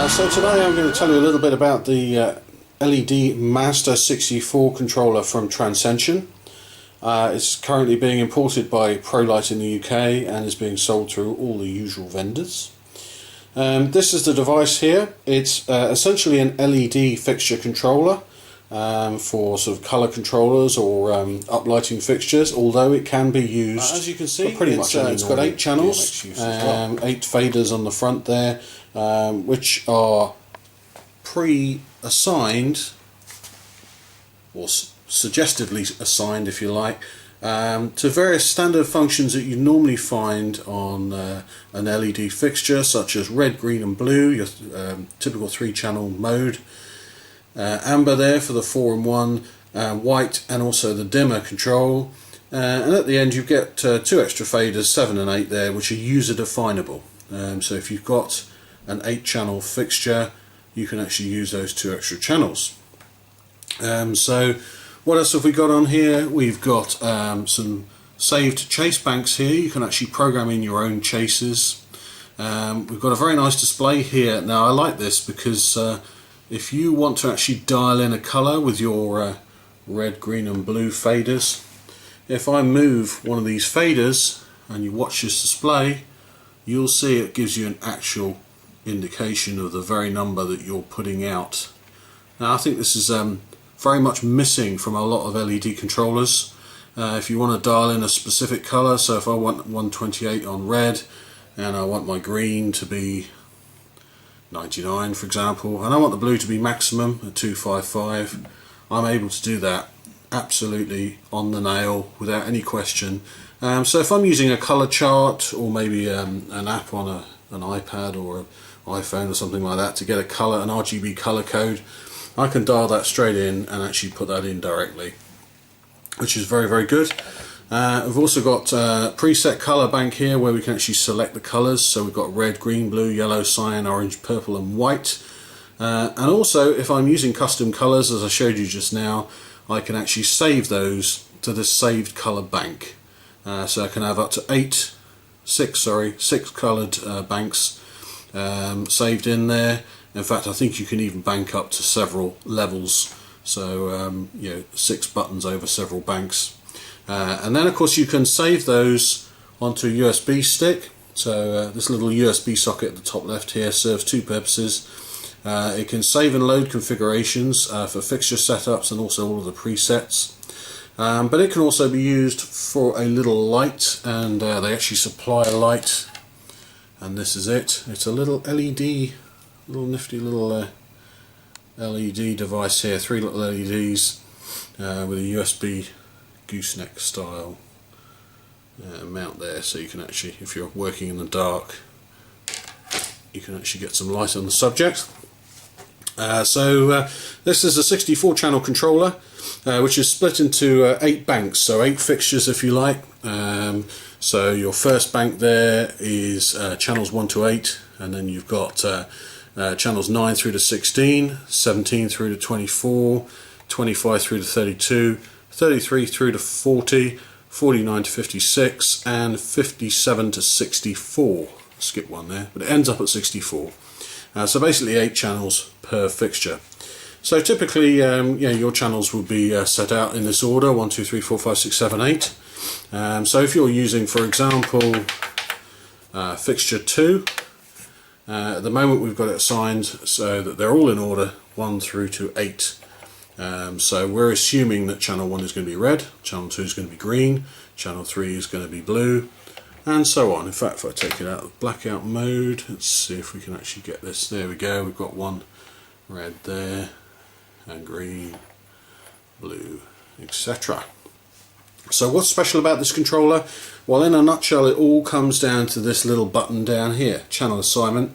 So today I'm going to tell you a little bit about the LED Master 64 controller from Transcension. It's currently being imported by ProLight in the UK and is being sold through all the usual vendors. This is the device here. It's essentially an LED fixture controller for sort of colour controllers or uplighting fixtures, although it can be used as you can see pretty much it's got 8 channels, 8 faders on the front there, which are pre-assigned or suggestively assigned, if you like, to various standard functions that you normally find on an LED fixture, such as red, green and blue, your typical 3-channel mode, amber there for the 4-in-1, white, and also the dimmer control, and at the end you get 2 extra faders, 7 and 8 there, which are user definable. So if you've got an 8-channel fixture, you can actually use those 2 extra channels. So what else have we got on here? We've got some saved chase banks here. You can actually program in your own chases. We've got a very nice display here. Now I like this because if you want to actually dial in a colour with your red, green and blue faders, if I move one of these faders and you watch this display, you'll see it gives you an actual indication of the very number that you're putting out. Now I think this is very much missing from a lot of LED controllers. If you want to dial in a specific colour, so if I want 128 on red and I want my green to be 99 for example, and I want the blue to be maximum at 255, I'm able to do that absolutely on the nail without any question. So if I'm using a colour chart or maybe an app on an iPad or an iPhone or something like that to get a colour, an RGB colour code, I can dial that straight in and actually put that in directly, which is very, very good. We've also got a preset colour bank here where we can actually select the colours. So we've got red, green, blue, yellow, cyan, orange, purple and white. And also if I'm using custom colours, as I showed you just now, I can actually save those to the saved colour bank. So I can have up to 6 coloured banks saved in there. In fact, I think you can even bank up to several levels, so 6 buttons over several banks. And then of course you can save those onto a USB stick. So this little USB socket at the top left here serves 2 purposes. It can save and load configurations for fixture setups and also all of the presets. But it can also be used for a little light, and they actually supply a light, and this is it. It's a little LED, nifty little LED device here, 3 little LEDs with a USB gooseneck style mount there, so you can actually, if you're working in the dark, you can actually get some light on the subject. This is a 64 channel controller which is split into 8 banks, so 8 fixtures if you like. So your first bank there is channels 1 to 8, and then you've got channels 9 through to 16, 17 through to 24, 25 through to 32, 33 through to 40, 49 to 56 and 57 to 64. Skip one there, but it ends up at 64. So basically 8 channels per fixture. So typically your channels will be set out in this order: 1, 2, 3, 4, 5, 6, 7, 8. So if you're using, for example, fixture 2, at the moment we've got it assigned so that they're all in order 1 through to 8. So we're assuming that channel 1 is going to be red, channel 2 is going to be green, channel 3 is going to be blue, and so on. In fact, if I take it out of blackout mode, let's see if we can actually get this. There we go, we've got 1 red there, and green, blue, etc. So what's special about this controller? Well, in a nutshell, it all comes down to this little button down here, channel assignment.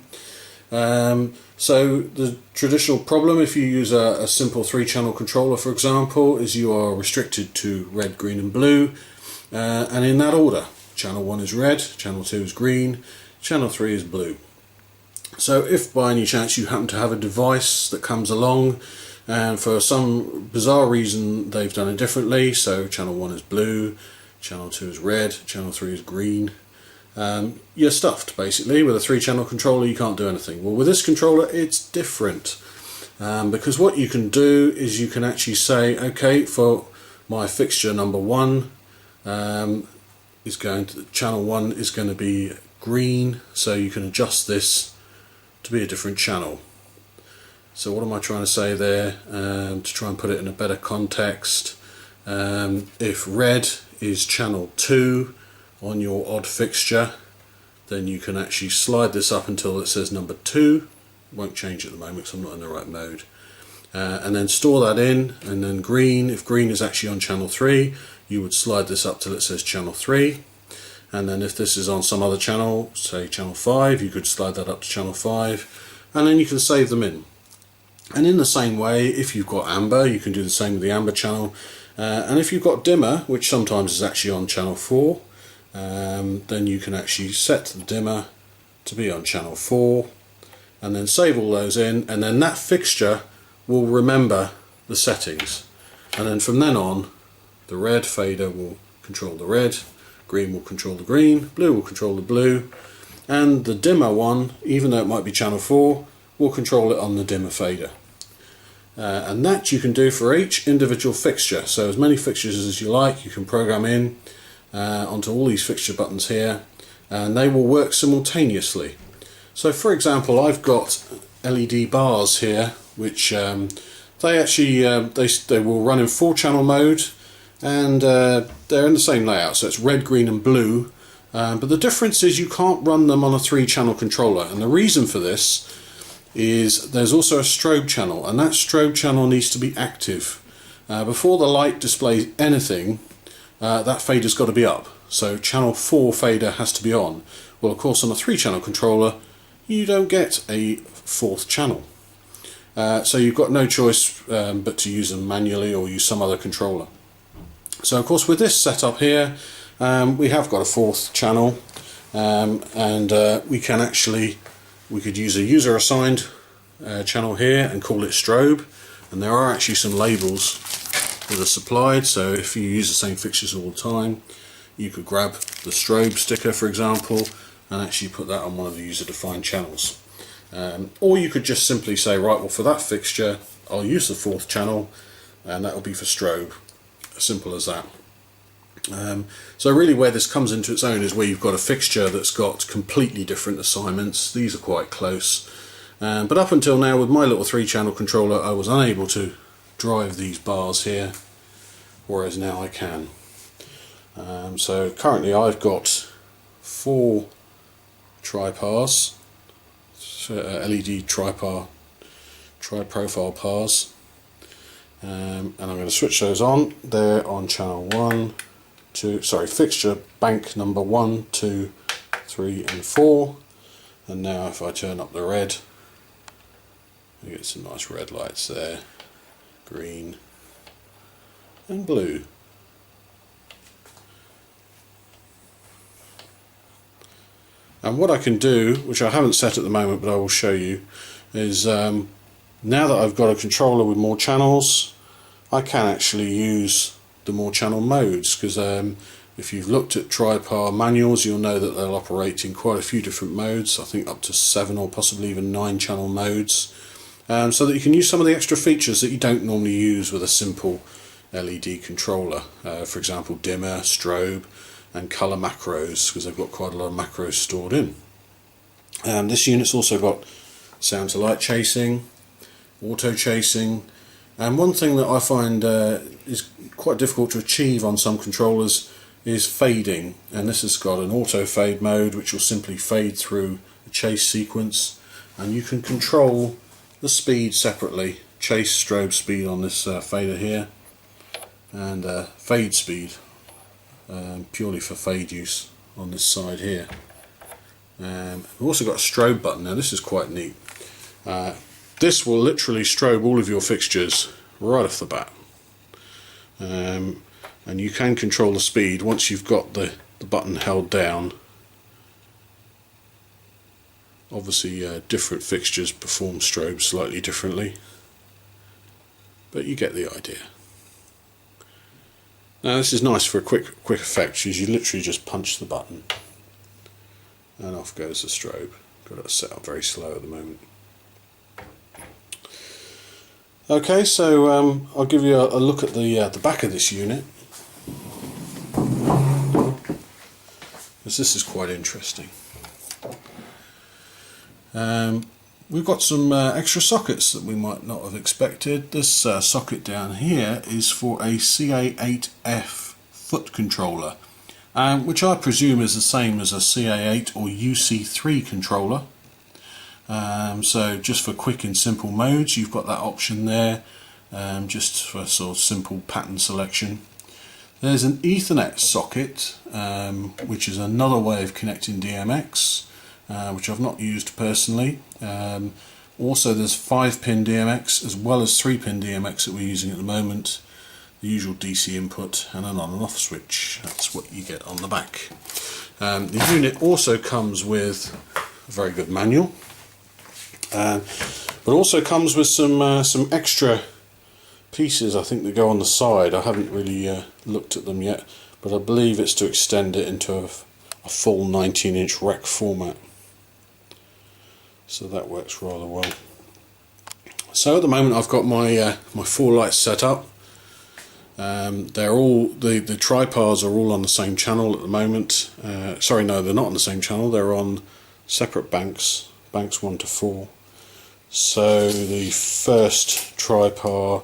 So the traditional problem if you use a simple 3-channel controller, for example, is you are restricted to red, green and blue, and in that order. Channel 1 is red, channel 2 is green, channel 3 is blue. So if by any chance you happen to have a device that comes along and for some bizarre reason they've done it differently, so channel 1 is blue, channel 2 is red, channel 3 is green, you're stuffed basically. With a 3-channel controller you can't do anything. Well, with this controller it's different, because what you can do is you can actually say, okay, for my fixture number 1 is going to, channel 1 is going to be green, so you can adjust this to be a different channel. So what am I trying to say there, to try and put it in a better context? If red is channel 2 on your odd fixture, then you can actually slide this up until it says number 2. Won't change at the moment because I'm not in the right mode. And then store that in, and then green, if green is actually on channel 3, you would slide this up till it says channel 3. And then if this is on some other channel, say channel 5, you could slide that up to channel 5, and then you can save them in. And in the same way, if you've got amber, you can do the same with the amber channel. And if you've got dimmer, which sometimes is actually on channel 4, then you can actually set the dimmer to be on channel 4, and then save all those in, and then that fixture will remember the settings. And then from then on, the red fader will control the red, green will control the green, blue will control the blue, and the dimmer one, even though it might be channel 4, will control it on the dimmer fader. And that you can do for each individual fixture. So as many fixtures as you like, you can program in onto all these fixture buttons here, and they will work simultaneously. So for example, I've got LED bars here, which they actually they will run in 4-channel mode, and they're in the same layout, so it's red, green and blue, but the difference is you can't run them on a 3-channel controller, and the reason for this is there's also a strobe channel, and that strobe channel needs to be active. Before the light displays anything, that fader's got to be up, so channel 4 fader has to be on. Well, of course, on a 3-channel controller you don't get a 4th channel, so you've got no choice but to use them manually or use some other controller. So of course with this setup here, we have got a 4th channel, and we could use a user assigned channel here and call it strobe, and there are actually some labels that are supplied, so if you use the same fixtures all the time, you could grab the strobe sticker, for example, and actually put that on one of the user defined channels. Or you could just simply say, right, well, for that fixture I'll use the 4th channel, and that will be for strobe. As simple as that. So really where this comes into its own is where you've got a fixture that's got completely different assignments. These are quite close, but up until now with my little 3-channel controller I was unable to drive these bars here, whereas now I can. So currently I've got 4 tri-pars, LED tri-profile pars, and I'm going to switch those on. They're on channel 1, 2, sorry, fixture bank number 1, 2, 3 and 4, and now if I turn up the red, we get some nice red lights there, green and blue. And what I can do, which I haven't set at the moment but I will show you, is now that I've got a controller with more channels, I can actually use the more channel modes, because if you've looked at tri-par manuals you'll know that they'll operate in quite a few different modes, I think up to 7 or possibly even 9 channel modes, so that you can use some of the extra features that you don't normally use with a simple LED controller, for example dimmer, strobe and colour macros, because they've got quite a lot of macros stored in. This unit's also got sound to light chasing, auto chasing, and one thing that I find is quite difficult to achieve on some controllers is fading, and this has got an auto fade mode which will simply fade through a chase sequence, and you can control the speed separately, chase strobe speed on this fader here, and fade speed purely for fade use on this side here. We've also got a strobe button. Now this is quite neat. This will literally strobe all of your fixtures right off the bat, and you can control the speed once you've got the button held down. Obviously different fixtures perform strobe slightly differently, but you get the idea. Now this is nice for a quick effect, because you literally just punch the button and off goes the strobe. Got it set up very slow at the moment. Okay, so I'll give you a look at the back of this unit, because this is quite interesting. We've got some extra sockets that we might not have expected. This socket down here is for a CA8F foot controller, which I presume is the same as a CA8 or UC3 controller. So just for quick and simple modes, you've got that option there, just for sort of simple pattern selection. There's an Ethernet socket, which is another way of connecting DMX, which I've not used personally. Also there's 5-pin DMX as well as 3-pin DMX that we're using at the moment. The usual DC input and an on and off switch. That's what you get on the back. The unit also comes with a very good manual, but also comes with some extra pieces, I think, that go on the side. I haven't really looked at them yet, but I believe it's to extend it into a full 19-inch rec format. So that works rather well. So at the moment I've got my 4 lights set up. They're all the tripars are all on the same channel at the moment. Sorry, no, they're not on the same channel. They're on separate banks 1 to 4. So the first tripar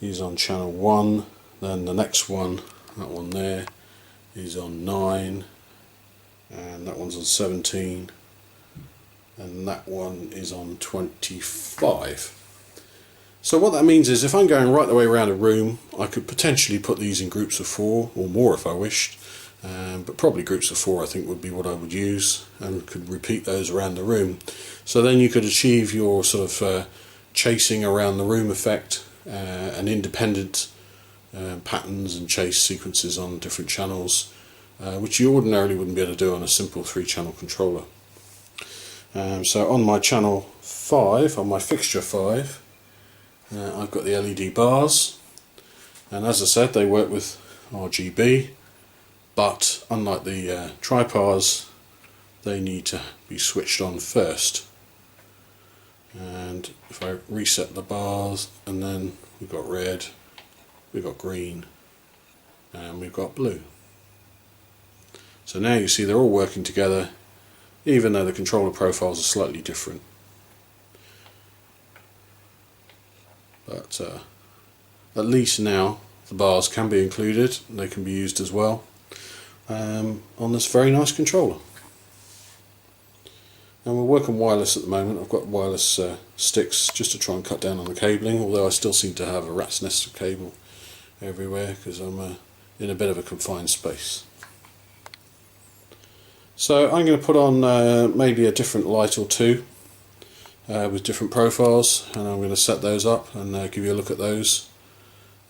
is on channel 1. Then the next one, that one there, is on 9, and that one's on 17, and that one is on 25. So what that means is if I'm going right the way around a room, I could potentially put these in groups of 4 or more if I wished, but probably groups of 4 I think would be what I would use, and could repeat those around the room. So then you could achieve your sort of chasing around the room effect, and independent patterns and chase sequences on different channels, which you ordinarily wouldn't be able to do on a simple 3-channel controller. So on my channel 5, on my fixture 5, I've got the LED bars, and as I said, they work with RGB, but unlike the tripars, they need to be switched on first. And if I reset the bars, and then we've got red, we've got green, and we've got blue. So now you see they're all working together, even though the controller profiles are slightly different. But at least now the bars can be included, and they can be used as well on this very nice controller. And we're working wireless at the moment. I've got wireless sticks just to try and cut down on the cabling, although I still seem to have a rat's nest of cable everywhere because I'm in a bit of a confined space. So I'm going to put on maybe a different light or two with different profiles, and I'm going to set those up and give you a look at those.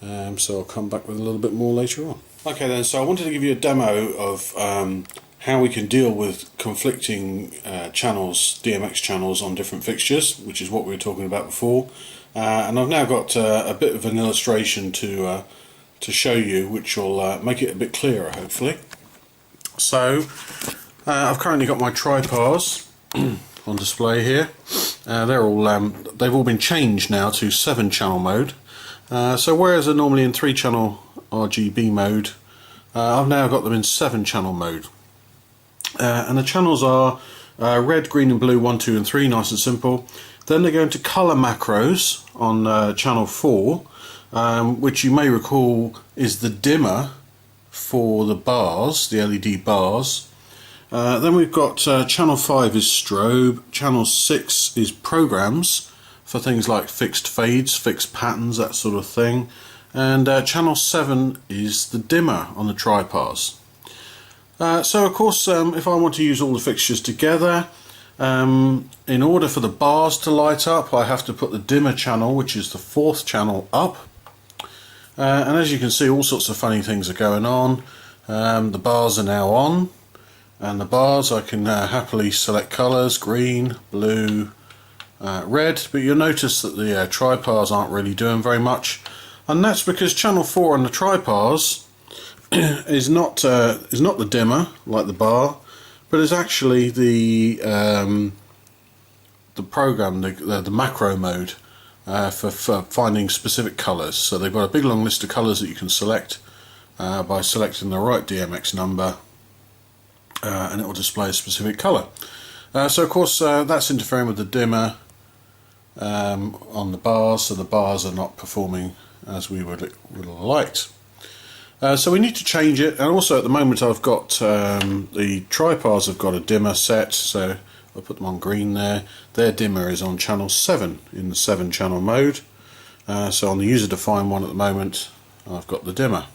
So I'll come back with a little bit more later on. Okay then, so I wanted to give you a demo of how we can deal with conflicting channels, DMX channels on different fixtures, which is what we were talking about before. And I've now got a bit of an illustration to show you, which will make it a bit clearer, hopefully. So I've currently got my tripars on display here. They're all they've all been changed now to 7-channel mode. So whereas they're normally in 3-channel RGB mode, I've now got them in 7-channel mode. And the channels are red, green and blue, 1, 2 and 3, nice and simple. Then they go into colour macros on channel 4, which you may recall is the dimmer for the bars, the LED bars. Then we've got channel 5 is strobe, channel 6 is programs for things like fixed fades, fixed patterns, that sort of thing. And channel 7 is the dimmer on the tripars. So of course, if I want to use all the fixtures together, in order for the bars to light up, I have to put the dimmer channel, which is the 4th channel, up. And as you can see, all sorts of funny things are going on. The bars are now on, and the bars I can happily select colours, green, blue, red, but you'll notice that the tripars aren't really doing very much, and that's because channel 4 on the tripars is not the dimmer like the bar, but but it's actually the program, the macro mode for finding specific colours. So they've got a big long list of colours that you can select by selecting the right DMX number, and it will display a specific colour. So of course that's interfering with the dimmer on the bars, so the bars are not performing as we would have liked. So we need to change it, and also at the moment I've got the tripars have got a dimmer set, so I'll put them on green there. Their dimmer is on channel 7 in the 7 channel mode. So on the user defined one at the moment I've got the dimmer,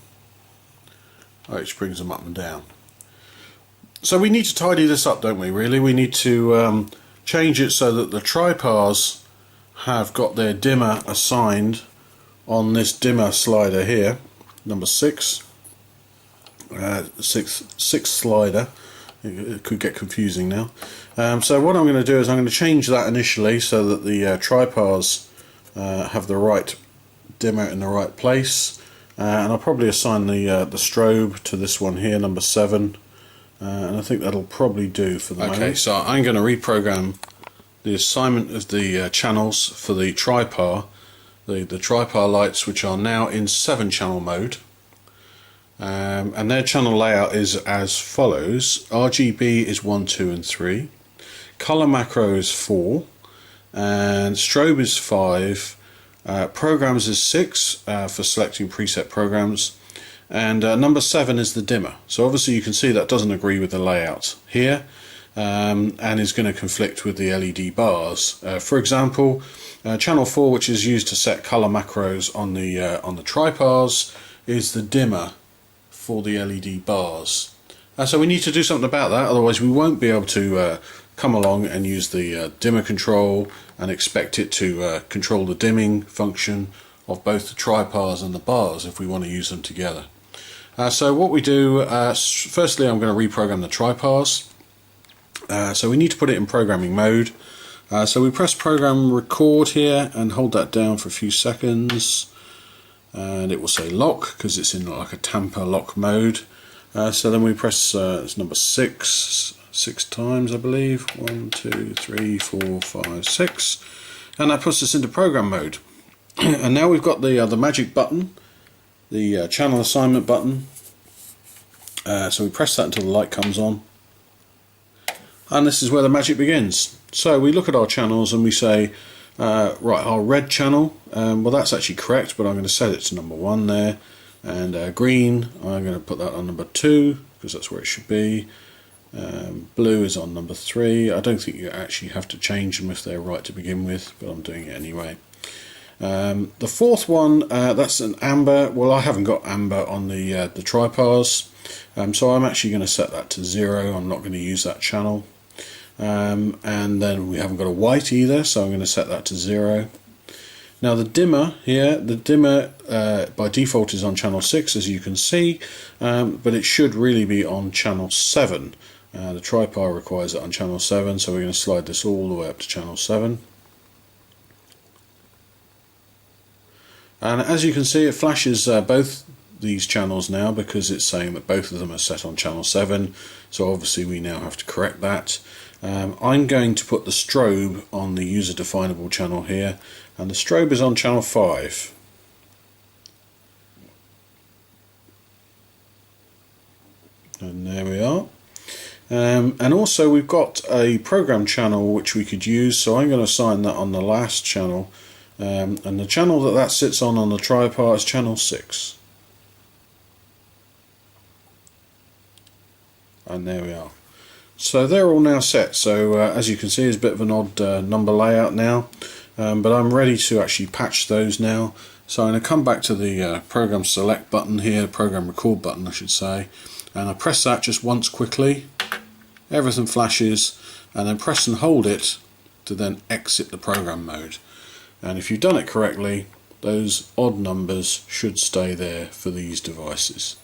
which brings them up and down. So we need to tidy this up, don't we, really? We need to change it so that the tripars have got their dimmer assigned on this dimmer slider here, number 6, sixth slider. It could get confusing now. So what I'm going to do is I'm going to change that initially so that the tripars have the right dimmer in the right place, and I'll probably assign the strobe to this one here, number 7. And I think that'll probably do for the moment. Okay, so I'm going to reprogram the assignment of the channels for the tripar, the tripar lights, which are now in 7 channel mode, and their channel layout is as follows. RGB is 1, 2 and 3, color macro is 4, and strobe is 5, programs is 6 for selecting preset programs, and number 7 is the dimmer. So obviously you can see that doesn't agree with the layout here, and is going to conflict with the LED bars. For example, channel 4, which is used to set color macros on the tripars, is the dimmer for the LED bars. So we need to do something about that, otherwise we won't be able to come along and use the dimmer control and expect it to control the dimming function of both the tripars and the bars if we want to use them together. So what we do, firstly I'm going to reprogram the tripars. So we need to put it in programming mode. So we press program record here and hold that down for a few seconds, and it will say lock because it's in like a tamper lock mode. So then we press it's number 6 times, I believe. 1, 2, 3, 4, 5, 6, and that puts us into program mode. And now we've got the magic button, the channel assignment button. So we press that until the light comes on, and this is where the magic begins. So we look at our channels and we say, right, our red channel, well that's actually correct, but I'm going to set it to number 1 there, and green, I'm going to put that on number 2 because that's where it should be. Blue is on number 3. I don't think you actually have to change them if they're right to begin with, but I'm doing it anyway. The 4th one, that's an amber. Well, I haven't got amber on the tripars, so I'm actually going to set that to 0. I'm not going to use that channel. And then we haven't got a white either, so I'm going to set that to 0. Now the dimmer here, the dimmer by default is on channel 6, as you can see, but it should really be on channel 7. The tripar requires it on channel 7, so we're going to slide this all the way up to channel 7. And as you can see, it flashes both these channels now because it's saying that both of them are set on channel 7, so obviously we now have to correct that. I'm going to put the strobe on the user definable channel here, and the strobe is on channel 5. And there we are. And also we've got a program channel which we could use, so I'm going to assign that on the last channel. And the channel that sits on the tripar is channel 6. And there we are. So they're all now set. So as you can see, it's a bit of an odd number layout now, but I'm ready to actually patch those now. So I'm going to come back to the program select button here, program record button I should say, and I press that just once quickly. Everything flashes, and then press and hold it to then exit the program mode. And if you've done it correctly, those odd numbers should stay there for these devices.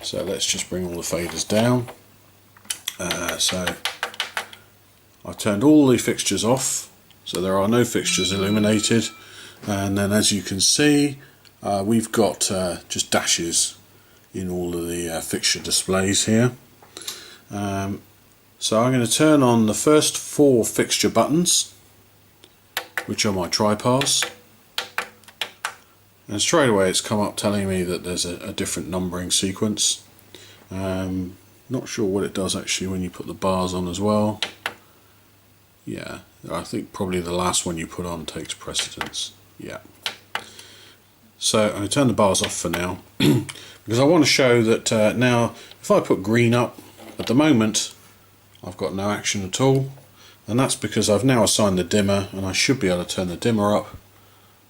So let's just bring all the faders down. So I've turned all the fixtures off, so there are no fixtures illuminated, and then as you can see we've got just dashes in all of the fixture displays here. So I'm going to turn on the first 4 fixture buttons, which are my tripars, and straight away it's come up telling me that there's a different numbering sequence. Not sure what it does actually when you put the bars on as well. Yeah, I think probably the last one you put on takes precedence. Yeah. So I'm going to turn the bars off for now because I want to show that now if I put green up, at the moment I've got no action at all, and that's because I've now assigned the dimmer, and I should be able to turn the dimmer up,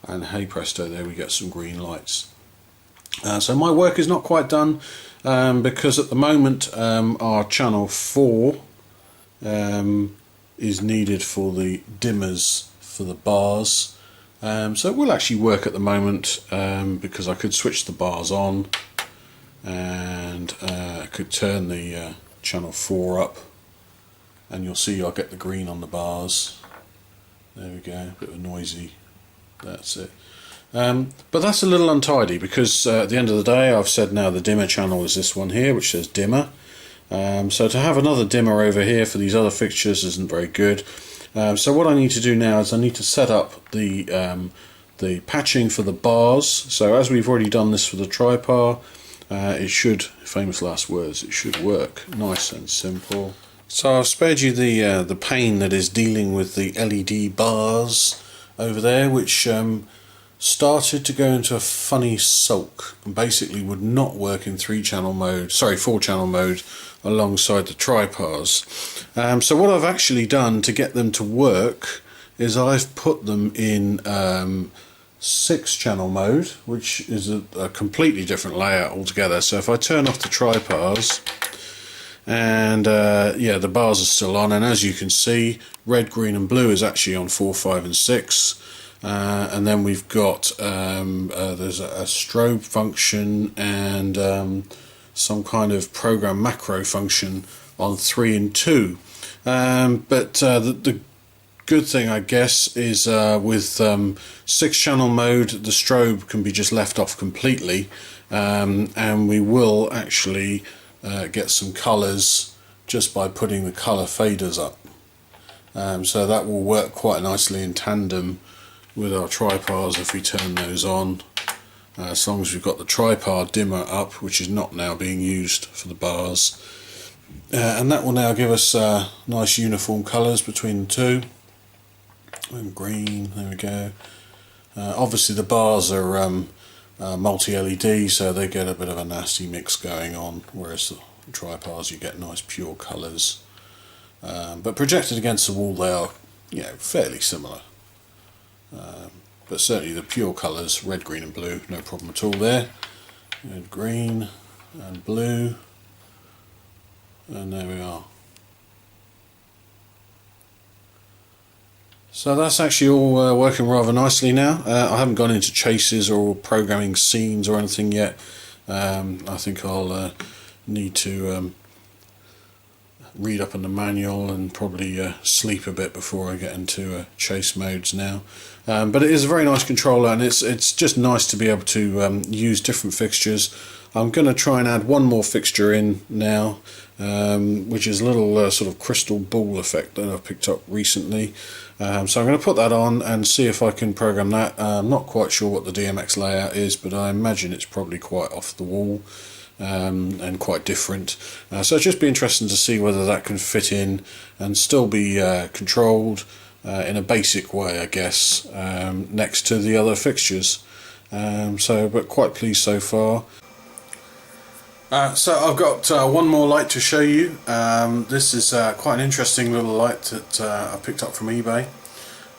and hey presto, there we get some green lights. So my work is not quite done because at the moment our channel 4 is needed for the dimmers for the bars. So it will actually work at the moment because I could switch the bars on, and I could turn the channel 4 up, and you'll see I'll get the green on the bars. There we go, a bit of a noisy, that's it. But that's a little untidy because at the end of the day I've said now the dimmer channel is this one here which says dimmer. So to have another dimmer over here for these other fixtures isn't very good. So what I need to do now is I need to set up the patching for the bars. So as we've already done this for the tripar, it should, famous last words, it should work nice and simple. So I've spared you the pain that is dealing with the LED bars over there, which started to go into a funny sulk and basically would not work in 4-channel mode alongside the tripars. So what I've actually done to get them to work is I've put them in 6-channel mode, which is a completely different layout altogether. So if I turn off the tripars, and yeah, the bars are still on, and as you can see, red, green and blue is actually on 4, 5 and 6. And then we've got there's a strobe function and some kind of program macro function on 3 and 2. But the good thing, I guess, is with 6-channel mode, the strobe can be just left off completely, and we will actually get some colours just by putting the colour faders up. So that will work quite nicely in tandem with our tripars if we turn those on, as long as we've got the tripar dimmer up, which is not now being used for the bars, and that will now give us nice uniform colours between the two. And green, there we go. Obviously the bars are multi-LED, so they get a bit of a nasty mix going on, whereas the tripars you get nice pure colours, but projected against the wall they are, you know, fairly similar. But certainly the pure colours, red, green and blue, no problem at all there. Red, green and blue, and there we are. So that's actually all working rather nicely now. I haven't gone into chases or programming scenes or anything yet. I think I'll need to read up on the manual and probably sleep a bit before I get into chase modes now. But it is a very nice controller, and it's just nice to be able to use different fixtures. I'm going to try and add one more fixture in now, which is a little sort of crystal ball effect that I've picked up recently. So I'm going to put that on and see if I can program that. I'm not quite sure what the DMX layout is, but I imagine it's probably quite off the wall. And quite different, so it's just be interesting to see whether that can fit in and still be controlled in a basic way, I guess, next to the other fixtures. But quite pleased so far. So I've got one more light to show you. This is quite an interesting little light that I picked up from eBay,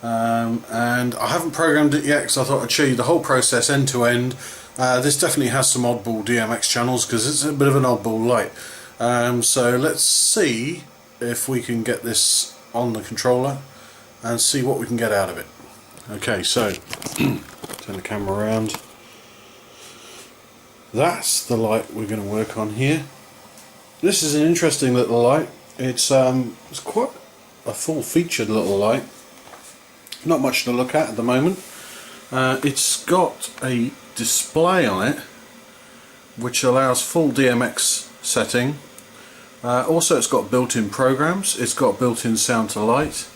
and I haven't programmed it yet because I thought I'd show you the whole process end to end. This definitely has some oddball DMX channels because it's a bit of an oddball light. So let's see if we can get this on the controller and see what we can get out of it. Okay, so turn the camera around. That's the light we're going to work on here. This is an interesting little light. It's quite a full-featured little light. Not much to look at the moment. It's got a display on it which allows full DMX setting, Also, it's got built-in programs, it's got built-in sound to light,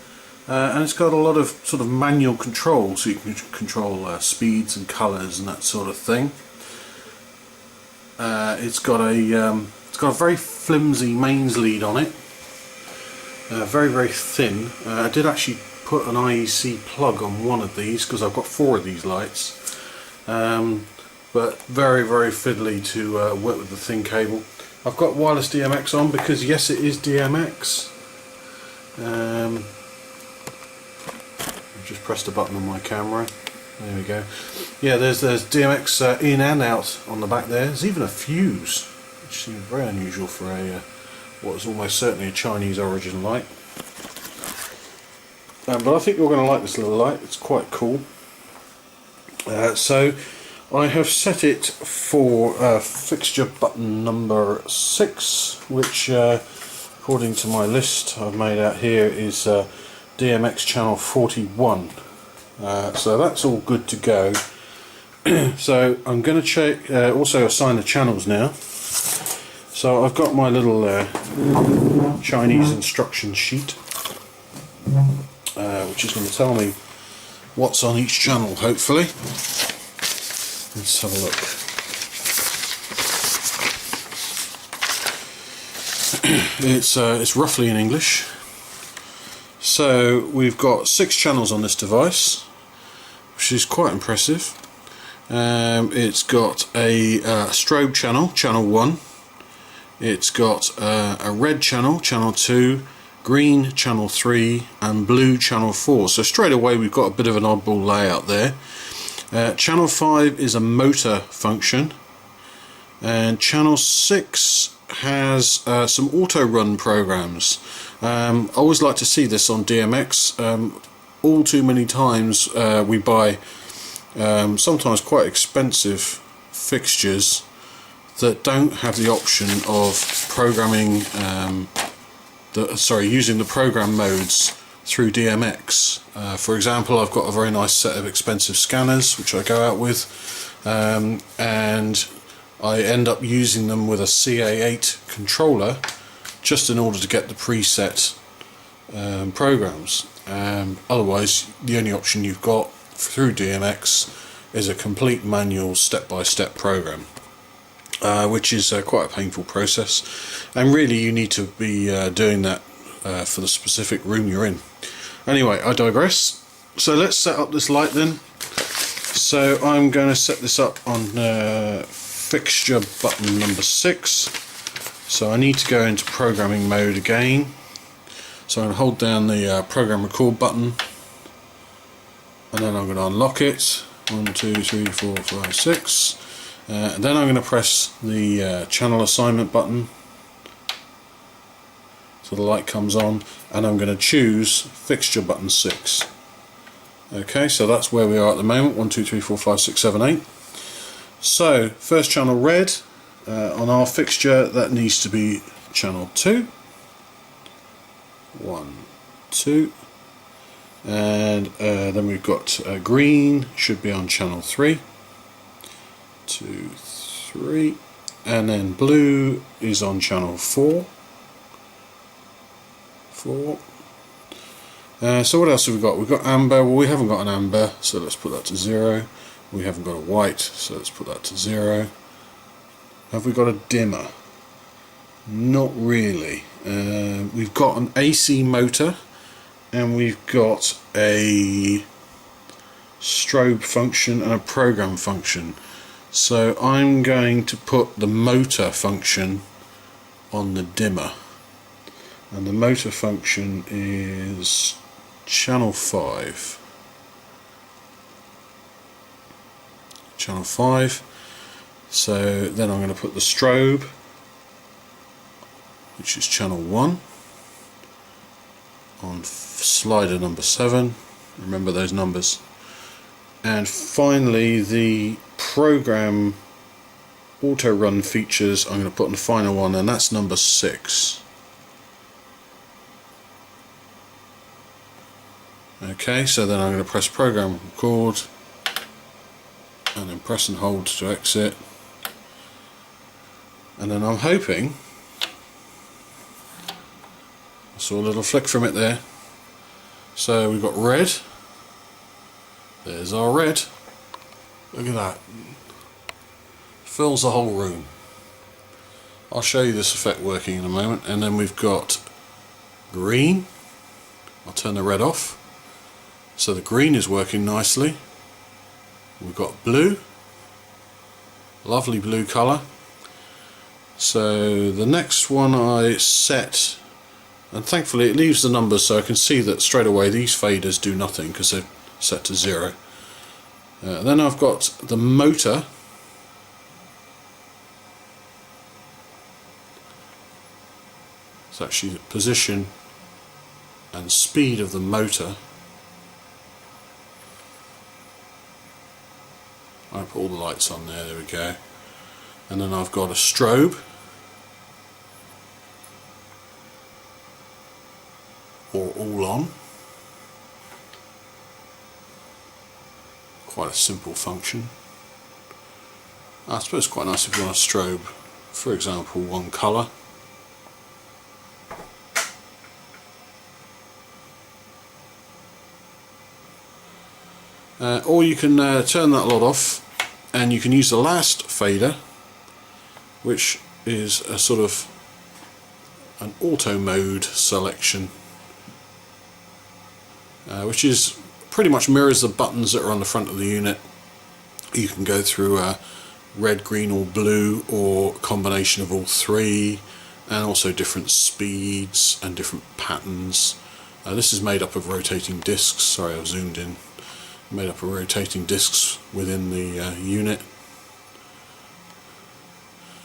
and it's got a lot of sort of manual control, so you can control speeds and colours and that sort of thing. It's got a very flimsy mains lead on it, very thin. I did actually put an IEC plug on one of these because I've got 4 of these lights, but very fiddly to work with the thin cable. I've got wireless DMX on because yes, it is DMX. I've just pressed a button on my camera. There we go. Yeah, there's DMX in and out on the back there. There's even a fuse, which seems very unusual for a what is almost certainly a Chinese origin light. But I think you're going to like this little light. It's quite cool. So I have set it for fixture button number 6, which according to my list I've made out here is DMX channel 41. So that's all good to go. So I'm going to check, also assign the channels now. So I've got my little Chinese instruction sheet, which is going to tell me what's on each channel, hopefully. Let's have a look. It's roughly in English. So we've got 6 channels on this device, which is quite impressive. It's got a strobe channel, channel 1. It's got a red channel, channel 2, green channel 3, and blue channel 4. So straight away we've got a bit of an oddball layout there. Channel 5 is a motor function, and channel 6 has some auto run programs. I always like to see this on DMX. All too many times we buy sometimes quite expensive fixtures that don't have the option of programming, using the program modes through DMX. For example, I've got a very nice set of expensive scanners which I go out with, and I end up using them with a CA8 controller just in order to get the preset programs. Otherwise, the only option you've got through DMX is a complete manual step-by-step program, which is quite a painful process, and really you need to be doing that for the specific room you're in. Anyway, I digress. So let's set up this light then. So I'm going to set this up on fixture button number 6. So I need to go into programming mode again. So I'm going to hold down the program record button, and then I'm going to unlock it. 1, 2, 3, 4, 5, 6. And then I'm going to press the channel assignment button so the light comes on, and I'm going to choose fixture button 6. Okay, so that's where we are at the moment. 1, 2, 3, 4, 5, 6, 7, 8. So first channel red on our fixture, that needs to be channel 2. 1, 2. And then we've got green, should be on channel 3. 2, 3. And then blue is on channel 4. 4. So what else have we got? We've got amber. Well, we haven't got an amber, so let's put that to 0. We haven't got a white, so let's put that to 0. Have we got a dimmer? Not really. We've got an AC motor, and we've got a strobe function and a program function. So I'm going to put the motor function on the dimmer, and the motor function is channel 5. Channel 5. So then I'm going to put the strobe, which is channel 1, on slider number 7. Remember those numbers. And finally the program auto run features I'm going to put on the final one, and that's number 6. Okay, so then I'm going to press program record, and then press and hold to exit, and then I'm hoping Saw a little flick from it there. So we've got red. There's our red. Look at that. Fills the whole room. I'll show you this effect working in a moment. And then we've got green. I'll turn the red off. So the green is working nicely. We've got blue. Lovely blue colour. So the next one I set, and thankfully it leaves the numbers so I can see that straight away these faders do nothing because they're set to 0. Then I've got the motor. It's actually the position and speed of the motor. I put all the lights on there, we go. And then I've got a strobe. Or all on. Quite a simple function. I suppose it's quite nice if you want a strobe, for example, one colour. Or you can turn that lot off and you can use the last fader, which is a sort of an auto mode selection, which is pretty much mirrors the buttons that are on the front of the unit. You can go through red, green or blue, or a combination of all three, and also different speeds and different patterns. This is made up of rotating discs. Sorry, I've zoomed in. Made up of rotating discs within the unit.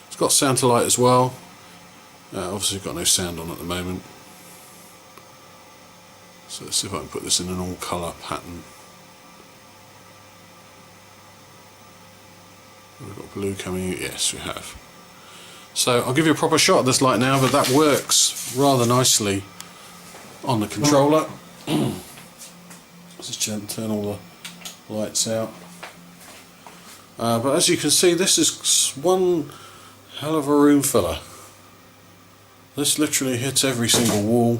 It's got sound to light as well. Obviously got no sound on at the moment. So let's see if I can put this in an all colour pattern. We've got blue coming in. Yes, we have. So I'll give you a proper shot of this light now, but that works rather nicely on the controller. Let's just turn all the lights out. But as you can see, this is one hell of a room filler. This literally hits every single wall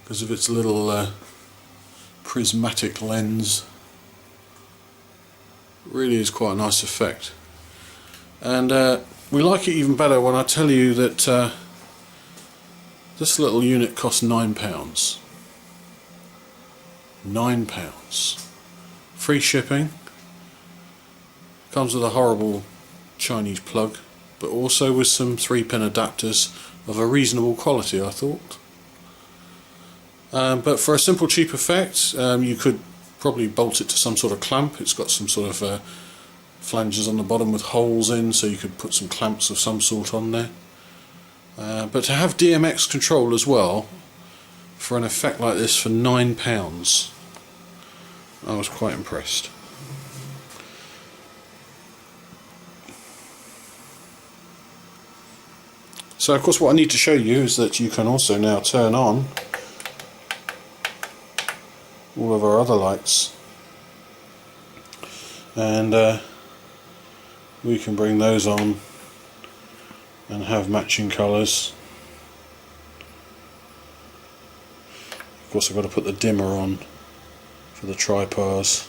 because of its little prismatic lens. Really is quite a nice effect. And we like it even better when I tell you that this little unit costs £9. £9. Free shipping. Comes with a horrible Chinese plug, but also with some 3-pin adapters of a reasonable quality, I thought. But for a simple cheap effect, you could probably bolt it to some sort of clamp. It's got some sort of flanges on the bottom with holes in, so you could put some clamps of some sort on there. But to have DMX control as well for an effect like this for £9, I was quite impressed. So of course what I need to show you is that you can also now turn on all of our other lights, and we can bring those on and have matching colours. Of course I've got to put the dimmer on for the tripars,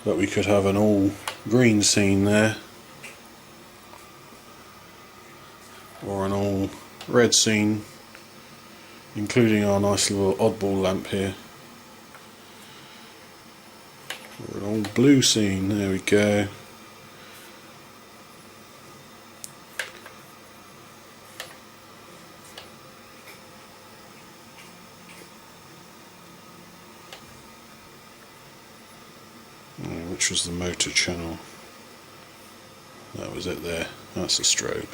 but we could have an all green scene there, or an all red scene, including our nice little oddball lamp here, or an all blue scene. There we go. Which was the motor channel? That was it there. That's a strobe.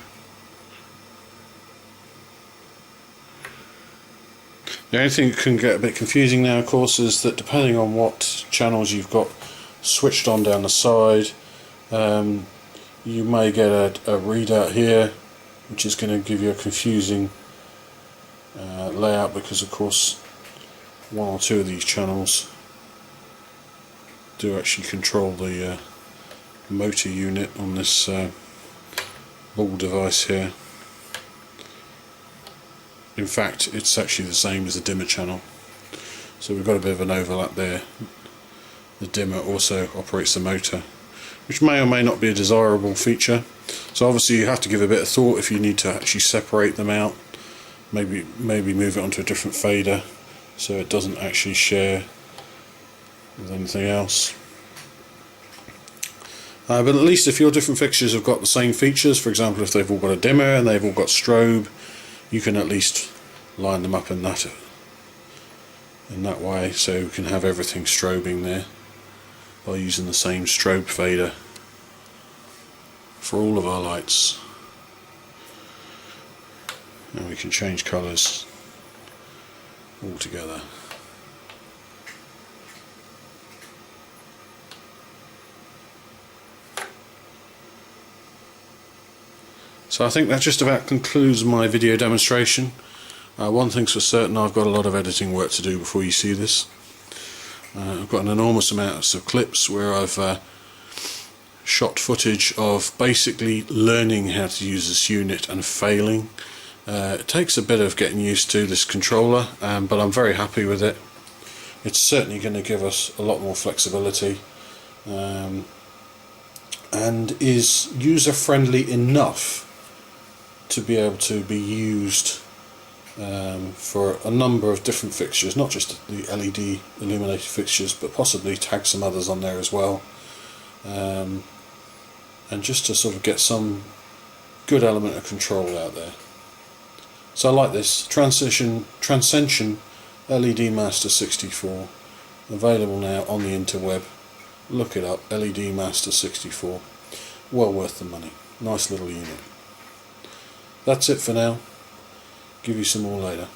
The only thing that can get a bit confusing now, of course, is that depending on what channels you've got switched on down the side, you may get a readout here which is going to give you a confusing layout, because of course one or two of these channels do actually control the motor unit on this ball device here. in fact it's actually the same as the dimmer channel. So we've got a bit of an overlap there. The dimmer also operates the motor, which may or may not be a desirable feature. So obviously you have to give a bit of thought if you need to actually separate them out. Maybe move it onto a different fader so it doesn't actually share with anything else. But at least if your different fixtures have got the same features, for example if they've all got a dimmer and they've all got strobe, you can at least line them up in that way, so you can have everything strobing there by using the same strobe fader for all of our lights. And we can change colours all together. So I think that just about concludes my video demonstration. One thing's for certain, I've got a lot of editing work to do before you see this. I've got an enormous amount of clips where I've shot footage of basically learning how to use this unit and failing. It takes a bit of getting used to this controller, but I'm very happy with it. It's certainly going to give us a lot more flexibility, and is user friendly enough to be able to be used for a number of different fixtures, not just the LED illuminated fixtures, but possibly tag some others on there as well, and just to sort of get some good element of control out there. So I like this Transcension LED Master 64, available now on the interweb. Look it up, LED Master 64, well worth the money. Nice little unit. That's it for now. Give you some more later.